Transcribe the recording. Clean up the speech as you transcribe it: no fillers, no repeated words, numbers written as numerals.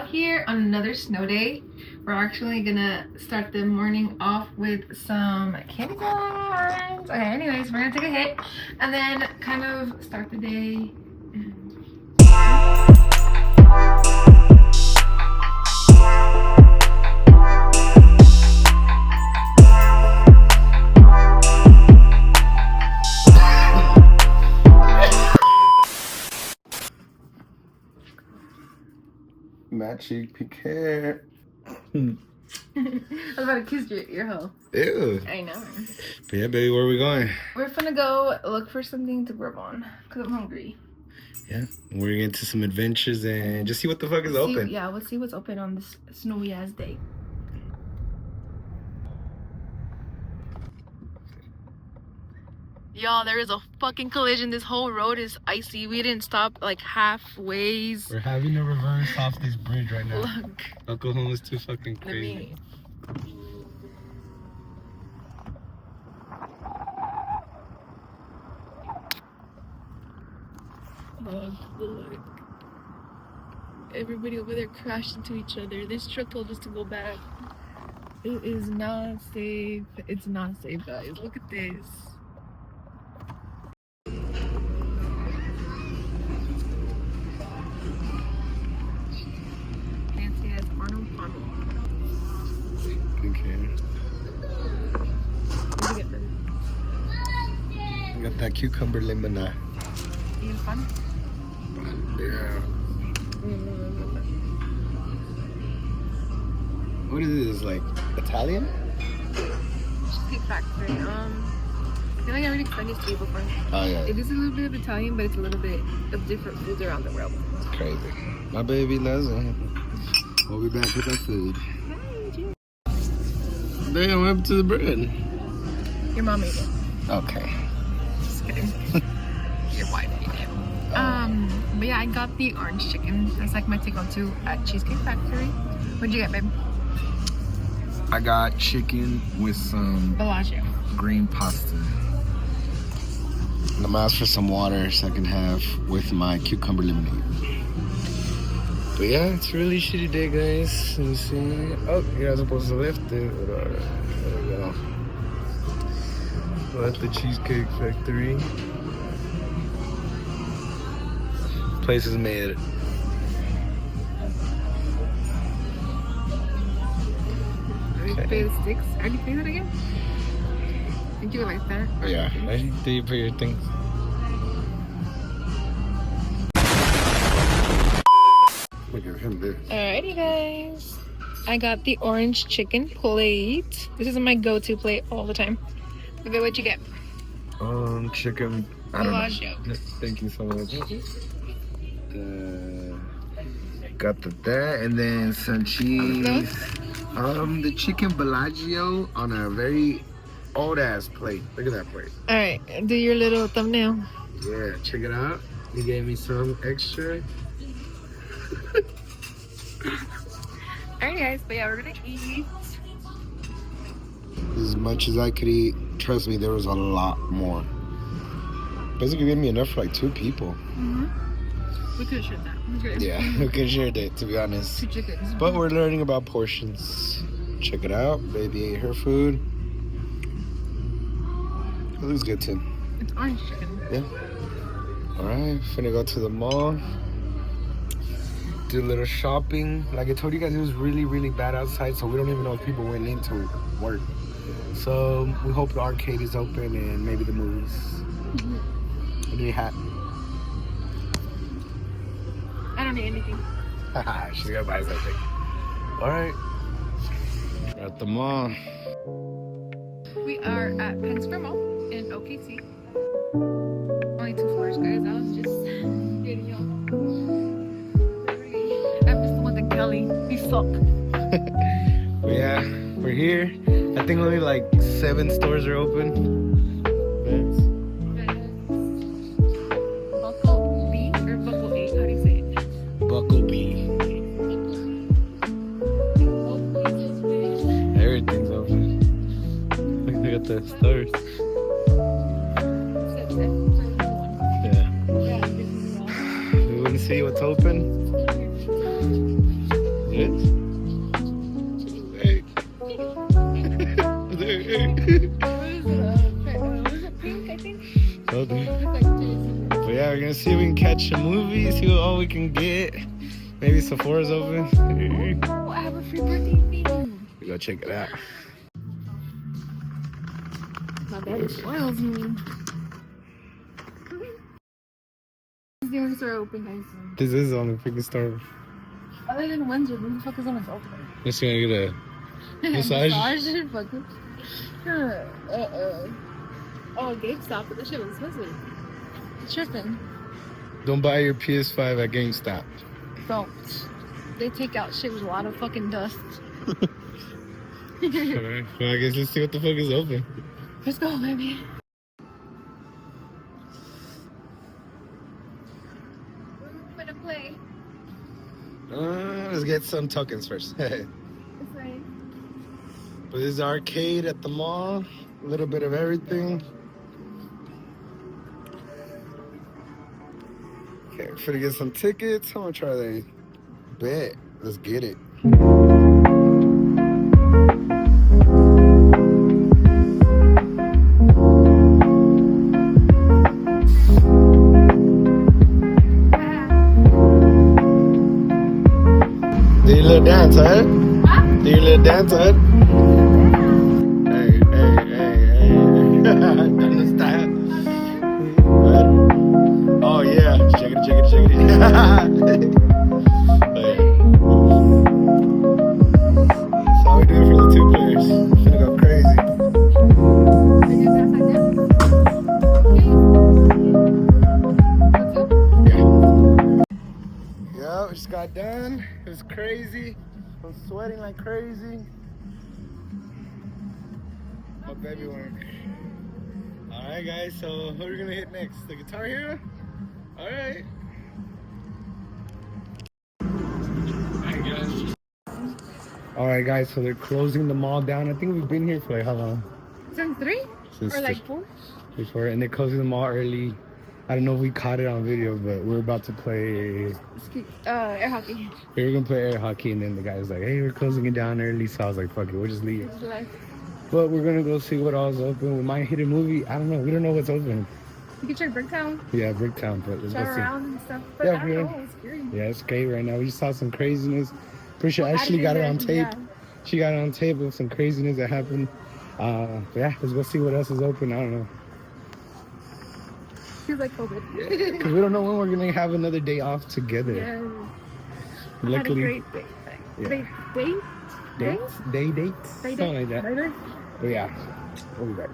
out here on another snow day. We're actually gonna start the morning off with some candy corns. Okay, anyways, we're gonna take a hit and then kind of start the day. Magic piquet. I was about to kiss your ear hole. Ew. I know. But yeah, baby, where are we going? We're gonna go look for something to grub on because I'm hungry. Yeah, we're gonna get into some adventures and just see what the fuck is open. Yeah, we'll see what's open on this snowy ass day. Y'all, there is a fucking collision. This whole road is icy. We didn't stop like halfways. We're having to reverse off this bridge right now. Look. Uncle Home is too fucking crazy. Look. Everybody over there crashed into each other. This truck told us to go back. It is not safe. It's not safe, guys. Look at this. Fancy as Arnold. Okay. What did you get first? We got that cucumber lemonade. You having fun? Yeah. What is this, like Italian? Cheesecake Factory. I feel like I already explained this to you before. Oh yeah. It is a little bit of Italian, but it's a little bit of different foods around the world. It's crazy. My baby loves it. We'll be back with our food. Damn, what happened to the bread? Your mom ate it. Okay. Just kidding. Your wife ate it. But yeah, I got the orange chicken. That's like my take-on-two at Cheesecake Factory. What'd you get, babe? I got chicken with some Bellagio. green pasta. And I'm asked for some water so I can have with my cucumber lemonade. But yeah, it's a really shitty day, guys. Let me see. Oh, you're not supposed to lift it. There we go. We're at the Cheesecake Factory. Place is made. Okay. Pay the sticks. How do you pay that again? I think you would like that. Yeah. Do you put your things? Look at him there. Alrighty, guys. I got the orange chicken plate. This is my go-to plate all the time. Baby, what'd you get? Chicken. I don't Bellagio. know. Thank you so much. Got that, and then some cheese. The chicken Bellagio on a very old ass plate. Look at that plate. Alright, do your little thumbnail. Yeah, check it out. He gave me some extra. Alright, guys, but yeah, we're gonna eat. As much as I could eat, trust me, there was a lot more. Basically, gave me enough for like 2 people. We could have shared that. Okay. Yeah, we could have shared it, to be honest. 2 chickens. But we're learning about portions. Check it out. Baby ate her food. It looks good too. It's orange chicken. Yeah. Alright, finna go to the mall. Do a little shopping. Like I told you guys, it was really, really bad outside, so we don't even know if people went into work. So we hope the arcade is open and maybe the movies. What do you have? I don't need anything. She's gonna buy something. Alright. We're at the mall. We are at Penn Square Mall in OKC. Only 2 floors, guys. I was just getting y'all. I missed the one to Kelly. He sucked. But yeah, we're here. I think only like 7 stores are open. Buckle B or Buckle A? How do you say it? Buckle B. Everything's open. Look at the stores. Yeah. We want to see what's open. What is it? Pink, I think. So, dude. It's like Jason. But yeah, we're gonna see if we can catch a movie, see what all we can get. Maybe Sephora's open. Oh, I have a free birthday thing. We go check it out. My daddy spoils me. The only store open, guys. This is on the freaking store. Other than Windsor, who the fuck is on its open? Just gonna get a massage. Fuck it. Oh, GameStop, but this shit was expensive. Tripping. Don't buy your PS5 at GameStop. Don't. They take out shit with a lot of fucking dust. Alright, well, I guess let's see what the fuck is open. Let's go, baby. We're gonna play. Let's get some tokens first. But It's like, this is arcade at the mall. A little bit of everything. Okay, we're gonna get some tickets. How much are they? Bet. Let's get it. Do your little dance, huh? Do your little dance, huh? Hey, hey, hey, hey. Understand? Oh, yeah. Shake it, shake it, shake it. Hey. That's how we do it for the two players. It's gonna go crazy. Yeah, we just got done. It was crazy. I'm sweating like crazy. My baby work. Alright guys, so what are we gonna hit next? The Guitar Hero? Alright. Alright guys, so they're closing the mall down. I think we've been here for like how long? since 3? Since Or like 4? before, and they're closing the mall early. I don't know if we caught it on video, but we're about to play. Air hockey. We were gonna play air hockey, and then the guy was like, "Hey, we're closing it down early," so I was like, "Fuck it, we'll just leave." But we're gonna go see what all's open. We might hit a movie. I don't know. We don't know what's open. You can check Bricktown. Yeah, Bricktown, but let's Drive go see. around and stuff. But Yeah, I don't yeah. know, it's scary. Yeah, it's great right now. We just saw some craziness. Pretty sure Well, Ashley got it on tape. yeah. She got it on tape of some craziness that happened. But yeah, let's go see what else is open. I don't know. Feels like COVID. Because we don't know when we're going to have another day off together. Yeah. Luckily. I had a great day. Yeah. Dates? Dates? Day dates? Day Something like date? that. Later? But yeah, we'll be back.